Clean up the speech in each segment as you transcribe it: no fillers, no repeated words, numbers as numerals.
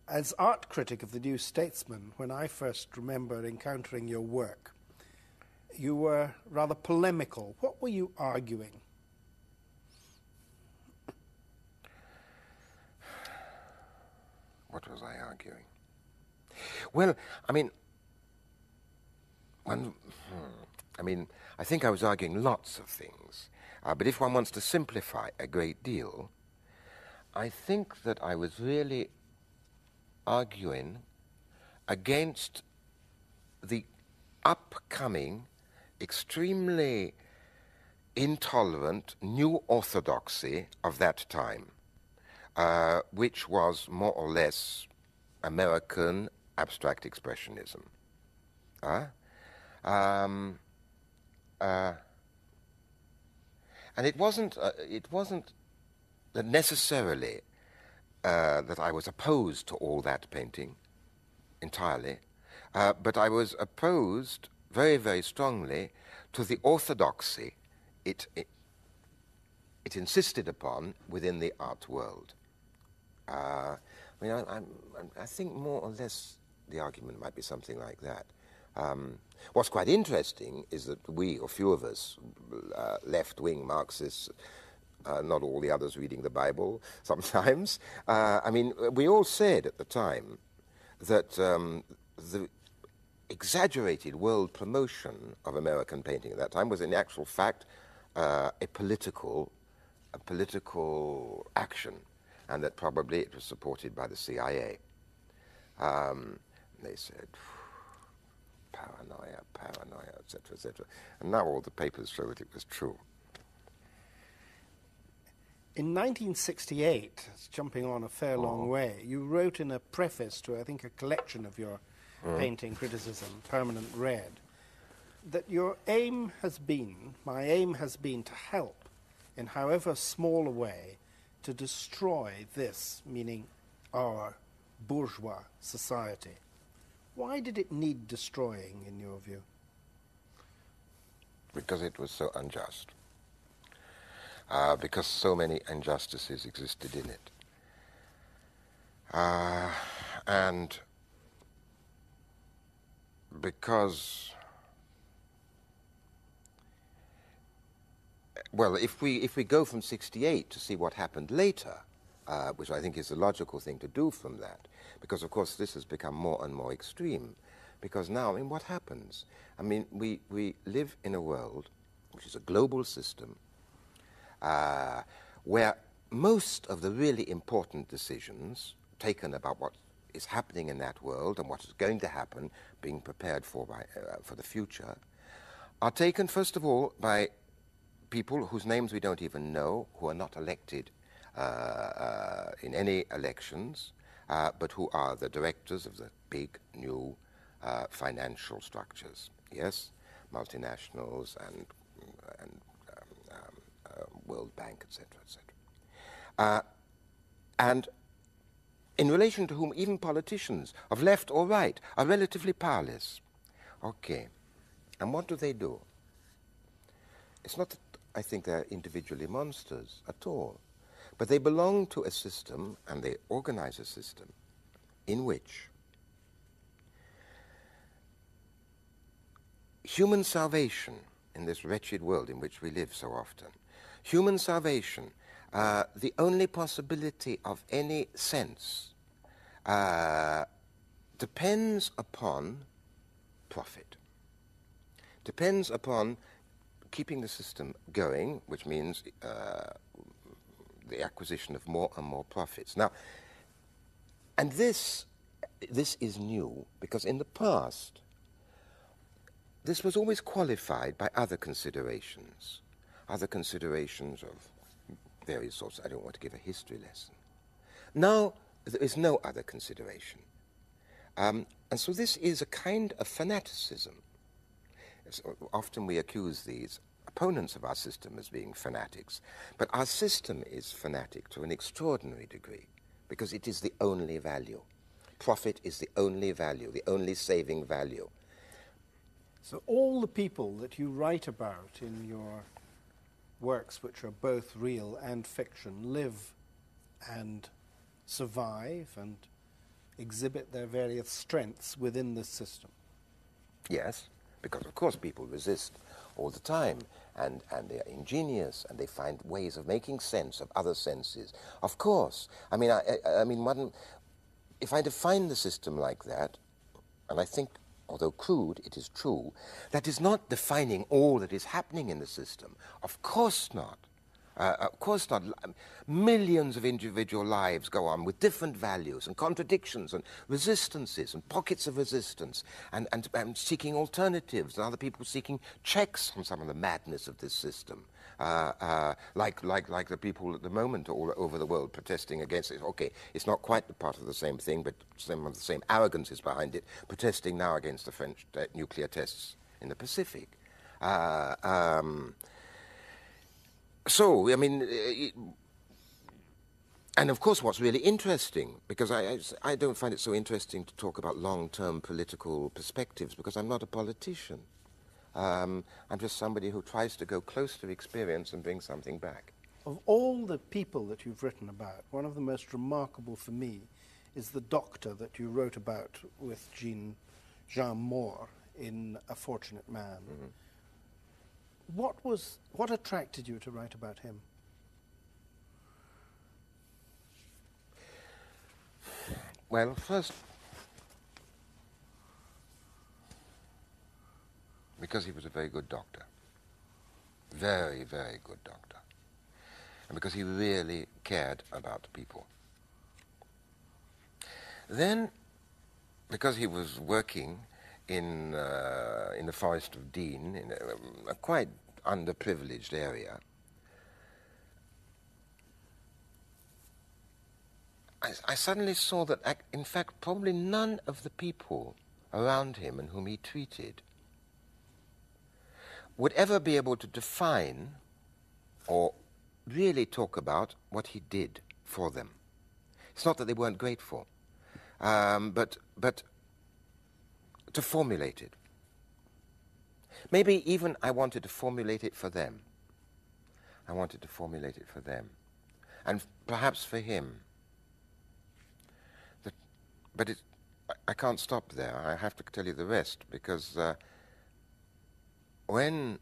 As art critic of the New Statesman, when I first remember encountering your work, you were rather polemical. What were you arguing? What was I arguing? Well, I think I was arguing lots of things. But if one wants to simplify a great deal, I think that I was really arguing against the upcoming, extremely intolerant new orthodoxy of that time, which was more or less American abstract expressionism. And it wasn't that necessarily that I was opposed to all that painting entirely, but I was opposed very, very strongly to the orthodoxy it insisted upon within the art world. I think more or less the argument might be something like that. What's quite interesting is that we, or few of us, left-wing Marxists, not all the others reading the Bible sometimes, we all said at the time that the exaggerated world promotion of American painting at that time was in actual fact a political action, and that probably it was supported by the CIA. They said, paranoia, etc., etc. And now all the papers show that it was true. In 1968, it's jumping on a fair long way, you wrote in a preface to, I think, a collection of your painting criticism, Permanent Red, that your aim has been, my aim has been to help, in however small a way, to destroy this, meaning our bourgeois society. Why did it need destroying, in your view? Because it was so unjust. Because so many injustices existed in it. And because, well, if we go from 68 to see what happened later, which I think is the logical thing to do from that, because of course this has become more and more extreme, because now, what happens? We live in a world which is a global system, where most of the really important decisions taken about what is happening in that world and what is going to happen, being prepared for the future, are taken first of all by people whose names we don't even know, who are not elected in any elections, but who are the directors of the big new financial structures. Yes, multinationals and World Bank, etc., etc. And in relation to whom even politicians of left or right are relatively powerless. Okay, and what do? It's not that I think they're individually monsters at all, but they belong to a system, and they organize a system in which human salvation in this wretched world in which we live so often, human salvation, the only possibility of any sense, depends upon profit, depends upon keeping the system going, which means the acquisition of more and more profits. Now, and this is new, because in the past, this was always qualified by other considerations of various sorts. I don't want to give a history lesson. Now, there is no other consideration. And so this is a kind of fanaticism. So often we accuse these opponents of our system as being fanatics, but our system is fanatic to an extraordinary degree, because it is the only value. Profit is the only value, the only saving value. So all the people that you write about in your works, which are both real and fiction, live and survive and exhibit their various strengths within this system. Yes, because of course people resist all the time, and they are ingenious, and they find ways of making sense of other senses. Of course. I mean, if I define the system like that, and I think, although crude, it is true, that is not defining all that is happening in the system. Of course not. Of course not. Millions of individual lives go on with different values and contradictions and resistances and pockets of resistance and seeking alternatives, and other people seeking checks on some of the madness of this system. Like the people at the moment all over the world protesting against it. Okay, it's not quite part of the same thing, but some of the same arrogance is behind it, protesting now against the French nuclear tests in the Pacific. So, I mean, and of course what's really interesting, because I don't find it so interesting to talk about long-term political perspectives, because I'm not a politician. I'm just somebody who tries to go close to experience and bring something back. Of all the people that you've written about, one of the most remarkable for me is the doctor that you wrote about with Jean Moore in A Fortunate Man. Mm-hmm. What attracted you to write about him? Well, first, because he was a very good doctor. Very, very good doctor. And because he really cared about people. Then, because he was working in the Forest of Dean, in a quite underprivileged area, I suddenly saw that, in fact, probably none of the people around him and whom he treated would ever be able to define or really talk about what he did for them. It's not that they weren't grateful, but to formulate it. Maybe even I wanted to formulate it for them. I wanted to formulate it for them. And perhaps for him. But I can't stop there. I have to tell you the rest, because when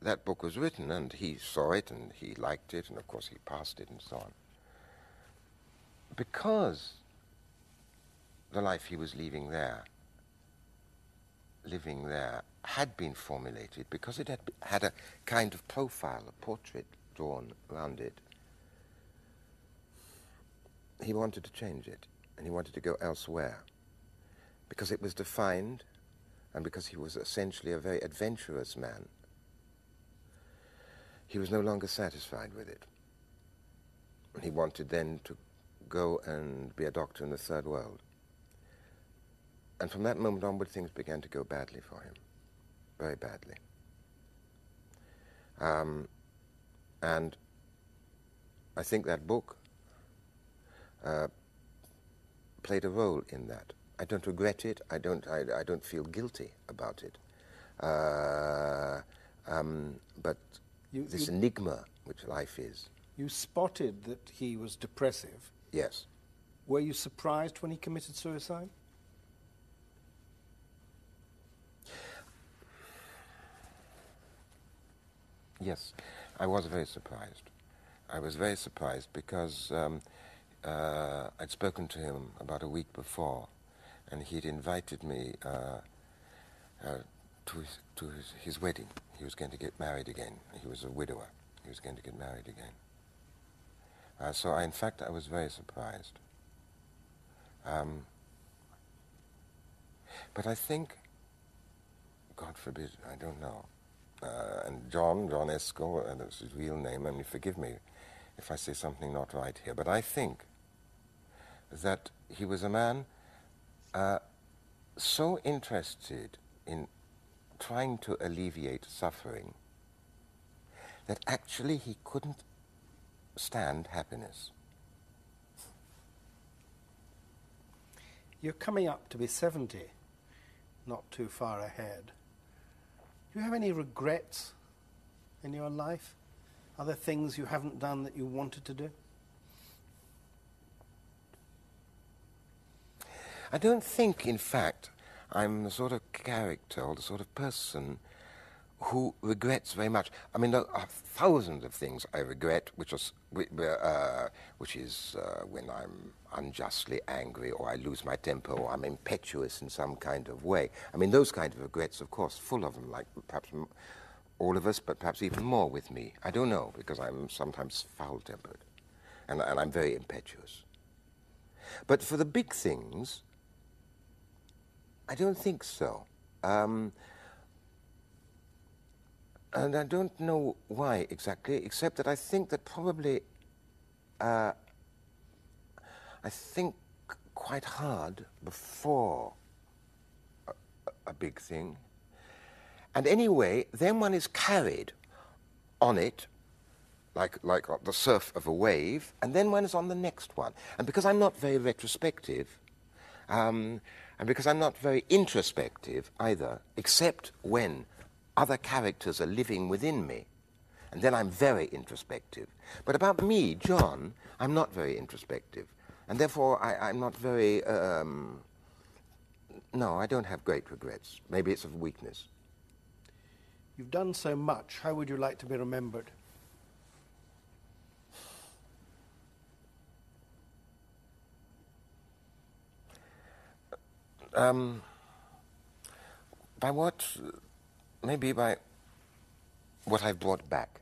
that book was written, and he saw it, and he liked it, and of course he passed it, and so on, because the life he was living there, had been formulated, because it had a kind of profile, a portrait drawn around it, he wanted to change it, and he wanted to go elsewhere, because it was defined, and because he was essentially a very adventurous man. He was no longer satisfied with it. He wanted then to go and be a doctor in the third world. And from that moment onward, things began to go badly for him, very badly. And I think that book played a role in that. I don't regret it. I don't feel guilty about it. But this enigma which life is. You spotted that he was depressive. Yes. Were you surprised when he committed suicide? Yes, I was very surprised. I was very surprised because I'd spoken to him about a week before, and he'd invited me to his wedding. He was going to get married again. He was a widower. He was going to get married again. So, in fact, I was very surprised. But I think, God forbid, I don't know. And John Esco, that's his real name, and forgive me if I say something not right here, but I think that he was a man so interested in trying to alleviate suffering that actually he couldn't stand happiness. You're coming up to be 70, not too far ahead. Do you have any regrets in your life? Are there things you haven't done that you wanted to do? I don't think, in fact, I'm the sort of character or the sort of person who regrets very much. I mean, there are thousands of things I regret, which is when I'm unjustly angry, or I lose my temper, or I'm impetuous in some kind of way. I mean, those kind of regrets, of course, full of them, like perhaps all of us, but perhaps even more with me. I don't know, because I'm sometimes foul-tempered, and I'm very impetuous. But for the big things, I don't think so. And I don't know why exactly, except that I think that probably I think quite hard before a big thing. And anyway, then one is carried on it, like the surf of a wave, and then one is on the next one. And because I'm not very retrospective, and because I'm not very introspective either, except when other characters are living within me, and then I'm very introspective. But about me, John, I'm not very introspective, and therefore I'm not very, no, I don't have great regrets. Maybe it's of weakness. You've done so much. How would you like to be remembered? By what? Maybe by what I've brought back.